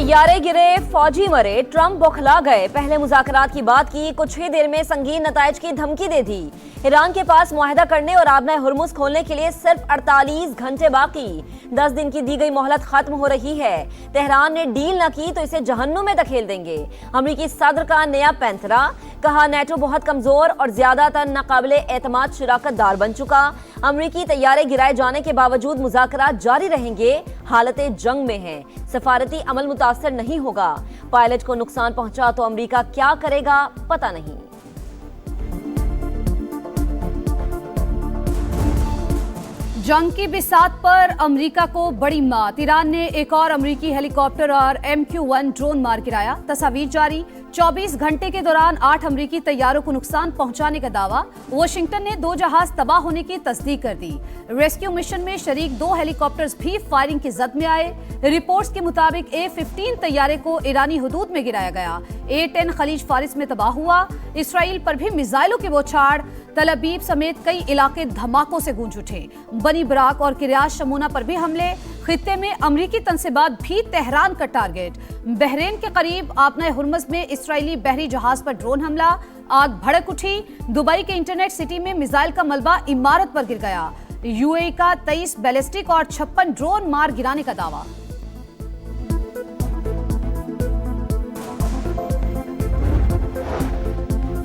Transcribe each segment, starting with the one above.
तैयारे गिरे, फौजी मरे, ट्रंप बौखला गए। पहले मुज़ाकरात की बात की, कुछ ही देर में संगीन नताइज की धमकी दे दी। ईरान के पास मुआहदा करने और आबना हुर्मुज़ खोलने के लिए सिर्फ 48 घंटे बाकी। 10 दिन की दी गई मोहलत खत्म हो रही है। तेहरान ने डील न की तो इसे जहन्नुम में धकेल देंगे। अमरीकी सदर का नया पैंतरा, कहा नेटो बहुत कमजोर और ज्यादातर नाकाबिले एतमाद शराकत दार बन चुका। अमरीकी तैयारे गिराए जाने के बावजूद मुज़ाकरात जारी रहेंगे, हालतें जंग में हैं, सफारती अमल मुतासर नहीं होगा। पायलट को नुकसान पहुंचा तो अमरीका क्या करेगा, पता नहीं। जंग की बिसात पर अमेरिका को बड़ी मात। ईरान ने एक और अमेरिकी हेलीकॉप्टर और MQ-1 ड्रोन मार गिराया। तस्वीर जारी। 24 घंटे के दौरान 8 अमेरिकी तैयारों को नुकसान पहुंचाने का दावा। वॉशिंगटन ने 2 जहाज तबाह होने की तस्दीक कर दी। रेस्क्यू मिशन में शरीक 2 हेलीकॉप्टर्स भी फायरिंग की जद में आए। रिपोर्ट्स के मुताबिक A-15 तैयारे को ईरानी हुदूद में गिराया गया। A-10 खलीज फारिस में तबाह हुआ। इसराइल पर भी मिसाइलों की बौछार। तल अबीब समेत कई इलाके धमाकों से गूंज उठे। बनी बराक और किरियात शमूना पर भी हमले। खित्ते में अमरीकी तनसीबात भी तेहरान का टारगेट। बहरीन के करीब आबना हुर्मुज़ में इसराइली बहरी जहाज पर ड्रोन हमला। आग भड़क उठी। दुबई के इंटरनेट सिटी में मिसाइल का मलबा इमारत पर गिर गया। UAE का 23 बैलिस्टिक और 56 ड्रोन मार गिराने का दावा।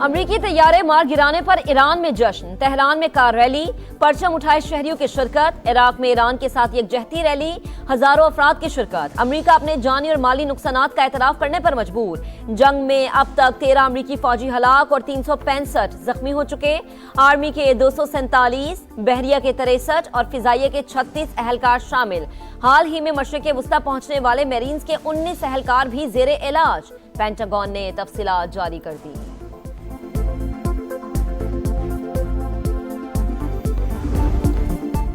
अमरीकी तैयारे मार गिराने पर ईरान में जश्न। तेहरान में कार रैली, परचम उठाए शहरियों की शिरकत। इराक में ईरान के साथ यकजहती रैली, हजारों अफराद की शिरकत। अमरीका अपने जानी और माली नुकसानात का एतराफ करने पर मजबूर। जंग में अब तक 13 अमरीकी फौजी हलाक और 365 जख्मी हो चुके। आर्मी के 247, बहरिया के 63 और फिजाइया के 36 एहलकार शामिल। हाल ही में मशरिक़ वुस्ता पहुंचने वाले मेरीन्स के 19 एहलकार भी जेरे इलाज। पेंटागन ने तफसीलात जारी कर दी।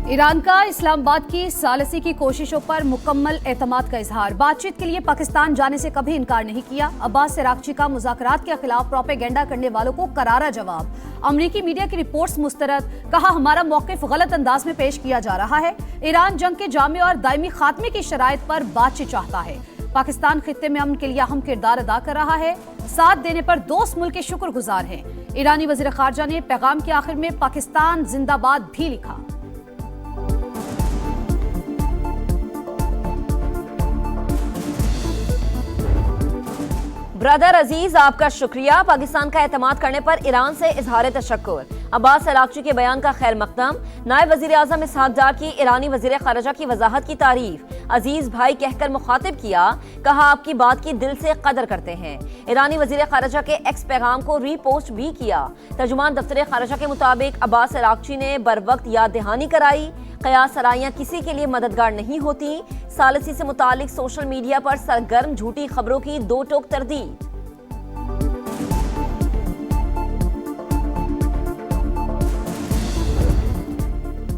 ईरान का इस्लामाबाद की सालसी की कोशिशों पर मुकम्मल एतमाद का इजहार। बातचीत के लिए पाकिस्तान जाने से कभी इनकार नहीं किया। अब्बास अरागची का मुज़ाकरात के खिलाफ प्रोपेगेंडा करने वालों को करारा जवाब। अमरीकी मीडिया की रिपोर्ट्स मुस्तरद, कहा हमारा मौक़िफ़ गलत अंदाज में पेश किया जा रहा है। ईरान जंग के जामे और दायमी खात्मे की शराइत पर बातचीत चाहता है। पाकिस्तान खित्ते में अमन के लिए अहम किरदार अदा कर रहा है। साथ देने पर दोस्त मुल्क के शुक्रगुजार हैं। ईरानी वज़ीर ख़ारजा ने पैगाम के आखिर में पाकिस्तान जिंदाबाद भी लिखा। ब्रदर अजीज, आपका शुक्रिया। पाकिस्तान का एतमाद करने पर ईरान से इजहार तशक्कुर। अब्बास अरागची के बयान का खैर मकदम। नायब वजीर आजम इसहाक डार की ईरानी वजीर खारजा की वजाहत की तारीफ। अजीज भाई कहकर मुखातिब किया, कहा आपकी बात की दिल से कदर करते हैं। ईरानी वजीर खारजा के एक्स पैगाम को रीपोस्ट भी किया। तर्जुमान दफ्तर खारजा के मुताबिक अब्बास अरागची ने बर वक्त याद दहानी कराई। कयास सराइयां किसी के लिए मददगार नहीं होती। सालसी से मुतालिक सोशल मीडिया पर सरगर्म झूठी खबरों की दो टोक तरदीद।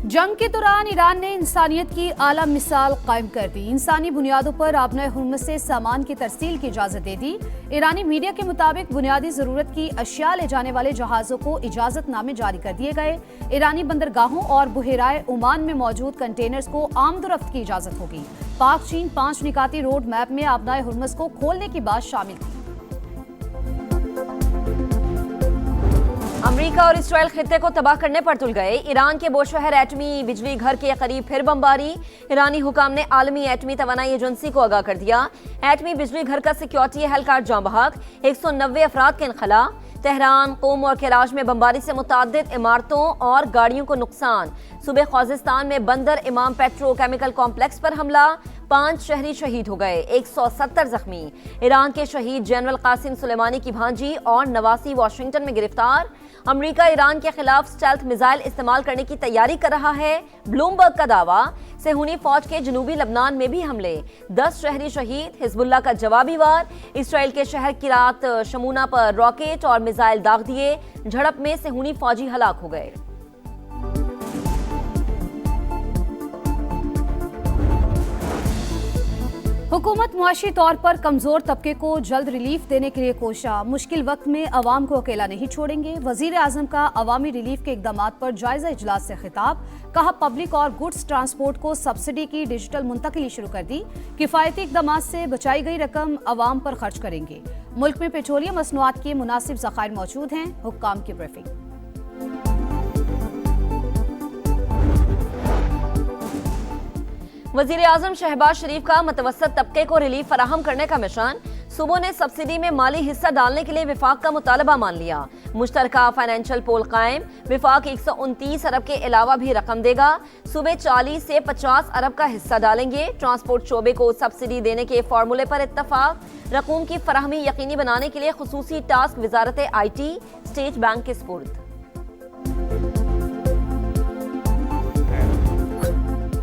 जंग के दौरान ईरान ने इंसानियत की आला मिसाल कायम कर दी। इंसानी बुनियादों पर आबना हुर्मुज़ से सामान की तरसील की इजाजत दे दी। ईरानी मीडिया के मुताबिक बुनियादी जरूरत की अशिया ले जाने वाले जहाजों को इजाजतनामे जारी कर दिए गए। ईरानी बंदरगाहों और बुहेराए ओमान में मौजूद कंटेनर्स को आमदोरफ्त की इजाजत होगी। पाक चीन 5 निकाती रोड मैप में आबना हुर्मुज़ को खोलने की बात शामिल थी। अमेरिका और इसराइल खित्ते को तबाह करने पर तुल गए। ईरान के बोशहर एटमी बिजली घर के करीब फिर बमबारी। ईरानी हुकाम ने आलमी एटमी तवानाई एजेंसी को आगाह कर दिया। एटमी बिजली घर का सिक्योरिटी एहलकार जाँ बहक, 190 अफराद के इनखला। तेहरान, कोम और कराज में बमबारी से मुताद्दिद इमारतों और गाड़ियों को नुकसान। सूबे ख्वाजिस्तान में बंदर इमाम पेट्रोकेमिकल कॉम्प्लेक्स पर हमला। 5 शहरी शहीद हो गए, 170 जख्मी। ईरान के शहीद जनरल कासिम सुलेमानी की भांजी और नवासी वाशिंगटन में गिरफ्तार। अमेरिका ईरान के खिलाफ स्टेल्थ मिसाइल इस्तेमाल करने की तैयारी कर रहा है। ब्लूमबर्ग का दावा। सेहूनी फौज के जनूबी लबनान में भी हमले, 10 शहरी शहीद। हिजबुल्लाह का जवाबी वार। इसराइल के शहर किरात शमूना पर रॉकेट और मिसाइल दाग दिए। झड़प में सेहूनी फौजी हलाक हो गए। हुकूमत मुआशी तौर पर कमजोर तबके को जल्द रिलीफ देने के लिए कोशा। मुश्किल वक्त में अवाम को अकेला नहीं छोड़ेंगे। वजीर आजम का अवामी रिलीफ के इकदाम पर जायजा इजलास से खिताब। कहा, पब्लिक और गुड्स ट्रांसपोर्ट को सब्सिडी की डिजिटल मुंतकिली शुरू कर दी। किफायती इकदाम से बचाई गई रकम अवाम पर खर्च करेंगे। मुल्क में पेट्रोलियम मसनूआत के मुनासिब ज़खायर मौजूद हैं। हुक्काम की ब्रीफिंग। वजीर आजम शहबाज शरीफ का मुतवस्सत तबके को रिलीफ फराहम करने का मिशन। सूबों ने सब्सिडी में माली हिस्सा डालने के लिए विफाक का मुतालबा मान लिया। मुश्तरका फाइनेंशियल पोल कायम। विफाक 129 अरब के अलावा भी रकम देगा। सूबे 40 से 50 अरब का हिस्सा डालेंगे। ट्रांसपोर्ट शोबे को सब्सिडी देने के फार्मूले पर इत्तफाक। रकूम की फराहमी यकीनी बनाने के लिए खुसूसी task Wazarat IT state bank के सुपुर्द।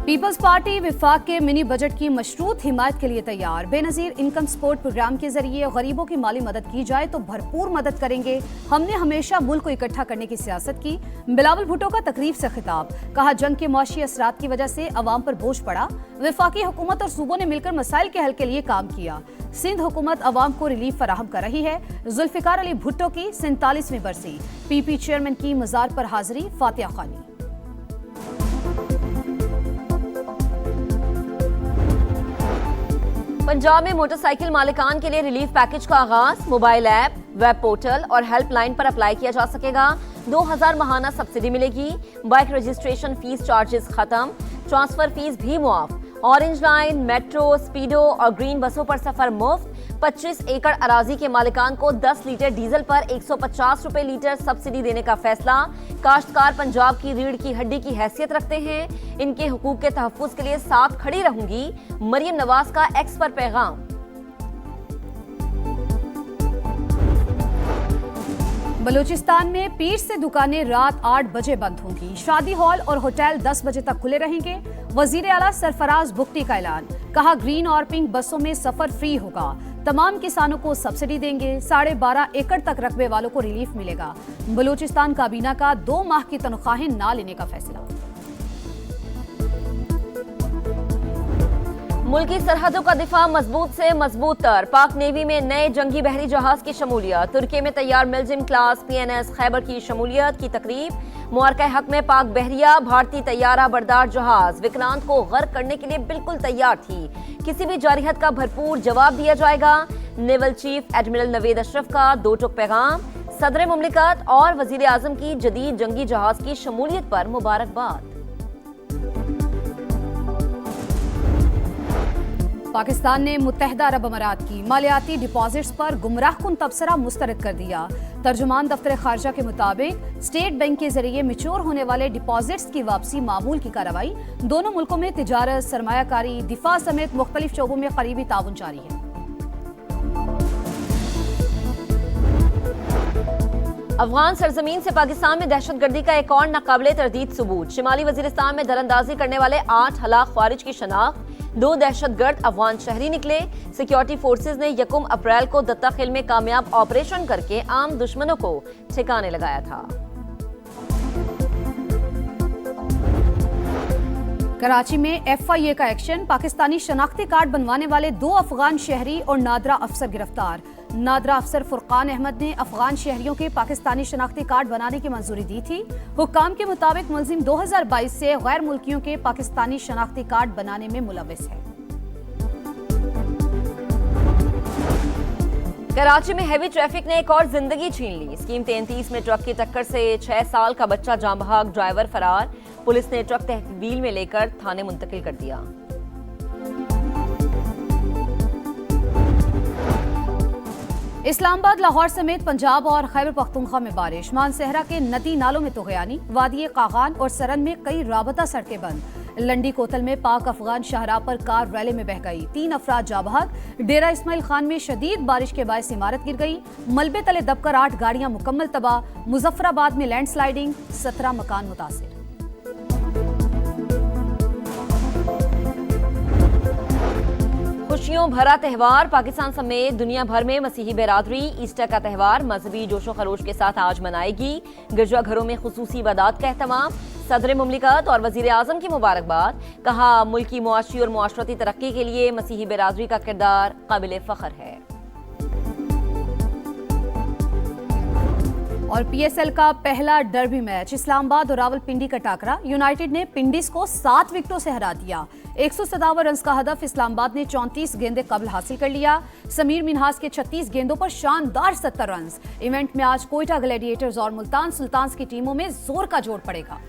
पीपल्स पार्टी विफाक के मिनी बजट की मशरूत हिमायत के लिए तैयार। बेनजीर इनकम सपोर्ट प्रोग्राम के जरिए गरीबों की माली मदद की जाए तो भरपूर मदद करेंगे। हमने हमेशा मुल्क को इकट्ठा करने की सियासत की। बिलावल भुट्टो का तकरीब से खिताब। कहा, जंग के मुआशी असरात की वजह से अवाम पर बोझ पड़ा। विफाकी हुकूमत और सूबों ने मिलकर मसाइल के हल के लिए काम किया। सिंध हुकूमत अवाम को रिलीफ फराहम कर रही है। जुल्फिकार अली भुट्टो की 47वीं बरसी। PP चेयरमैन की मजार पर हाजिरी। फातिया खानी। पंजाब में मोटरसाइकिल मालिकान के लिए रिलीफ पैकेज का आगाज। मोबाइल ऐप, वेब पोर्टल और हेल्पलाइन पर अप्लाई किया जा सकेगा। 2000 माहाना सब्सिडी मिलेगी। बाइक रजिस्ट्रेशन फीस चार्जेस खत्म। ट्रांसफर फीस भी मुआफ। ऑरेंज लाइन, मेट्रो, स्पीडो और ग्रीन बसों पर सफर मुफ्त। 25 एकड़ अराजी के मालिकान को 10 लीटर डीजल पर 150 रुपए लीटर सब्सिडी देने का फैसला। काश्तकार पंजाब की रीढ़ की हड्डी की हैसियत रखते हैं। इनके हुकूक के तहफ्फुज के लिए साथ खड़ी रहूंगी। मरियम नवाज का एक्स पर पैगाम। बलूचिस्तान में पीर से दुकानें रात 8 बजे बंद होंगी। शादी हॉल और होटल 10 बजे तक खुले रहेंगे। वजीर आला सरफराज बुख्ती का ऐलान। कहा, ग्रीन और पिंक बसों में सफर फ्री होगा। तमाम किसानों को सब्सिडी देंगे। 12.5 एकड़ तक रकबे वालों को रिलीफ मिलेगा। बलूचिस्तान काबीना का 2 माह की तनख्वाहें ना लेने का फैसला। मुल्की सरहदों का दिफा मजबूत से मजबूत तर। पाक नेवी में नए जंगी बहरी जहाज की शमूलियत। तुर्की में तैयार मिल्जिम क्लास PNS खैबर की शमूलियत की तकरीब। मुआरका हक में पाक बहरिया भारतीय तैयारा बरदार जहाज विक्रांत को गर्क करने के लिए बिल्कुल तैयार थी। किसी भी जारिहत का भरपूर जवाब दिया जाएगा। Naval chief admiral Naved Ashraf का 2 टुक पैगाम। सदर मुमलिकत और वजीर आजम की जदीद जंगी जहाज की शमूलियत पर मुबारकबाद। पाकिस्तान ने मुत्तहिदा अरब अमारात की मालियाती डिपॉजिट्स पर गुमराहकुन तबसरा मुस्तरद कर दिया। तर्जुमान दफ्तर खारजा के मुताबिक स्टेट बैंक के जरिए मिच्योर होने वाले डिपॉजिट्स की वापसी मामूल की कार्रवाई। दोनों मुल्कों में तिजारत, सरमायाकारी, दिफा समेत मुख्तलिफ शोबों में करीबी ताउन जारी है। अफगान सरजमीन से पाकिस्तान में दहशतगर्दी का एक और नाकाबिले तरदीद सबूत। शिमाली वजीरिस्तान में दरअंदाजी करने वाले 8 हलाक ख्वारिज की शनाख्त। 2 दहशतगर्द अफगान शहरी निकले। सिक्योरिटी फोर्सेज ने 1 अप्रैल को दत्ता खिल में कामयाब ऑपरेशन करके आम दुश्मनों को ठिकाने लगाया था। कराची में FIA का एक्शन। पाकिस्तानी शनाख्ती कार्ड बनवाने वाले 2 अफगान शहरी और नादरा अफसर गिरफ्तार। नादरा अफसर फुरकान अहमद ने अफगान शहरियों के पाकिस्तानी शनाख्ती कार्ड बनाने की मंजूरी दी थी। हुक्काम के मुताबिक मुलजिम 2022 से गैर मुल्कियों के पाकिस्तानी शनाख्ती कार्ड बनाने में मुलविस है। कराची में हैवी ट्रैफिक ने एक और जिंदगी छीन ली। स्कीम 33 में ट्रक की टक्कर से 6 साल का बच्चा जाँ बहक, ड्राइवर फरार। पुलिस ने ट्रक तहवील में लेकर थाने मुंतकिल कर दिया। इस्लामाबाद, लाहौर समेत पंजाब और खैबर पख्तूनख्वा में बारिश। मानसहरा के नदी नालों में तुगयानी। वादी कागान और सरन में कई राबता सड़कें बंद। लंडी कोतल में पाक अफगान शाहराह पर कार रैली में बह गई। 3 अफराद जाँ बहक। डेरा इस्माइल खान में शदीद बारिश के बायस इमारत गिर गई। मलबे तले दबकर 8 गाड़ियां मुकम्मल तबाह। मुजफ्फराबाद में लैंडस्लाइडिंग, 17 मकान मुतासिर। खुशियों भरा त्यौहार। पाकिस्तान समेत दुनिया भर में मसीही बिरादरी ईस्टर का त्यौहार मजहबी जोशो खरोश के साथ आज मनाएगी। गिरजाघरों में खुसूसी इबादत का एहतमाम। सदर मुमलिकत और वजीर आजम की मुबारकबाद। कहा मुल्की मुआशी और मुआशरती तरक्की के लिए मसीही बिरादरी का किरदार काबिल फख्र है। और पीएसएल का पहला डर्बी मैच इस्लामाबाद और रावलपिंडी का टाकरा। यूनाइटेड ने पिंडीज को 7 विकेटों से हरा दिया। 157 रन का हदफ इस्लामाबाद ने 34 गेंदें कबल हासिल कर लिया। समीर मिन्हास के 36 गेंदों पर शानदार 70 रन। इवेंट में आज कोयटा ग्लैडिएटर्स और मुल्तान सुल्तान्स की टीमों में जोर का जोड़ पड़ेगा।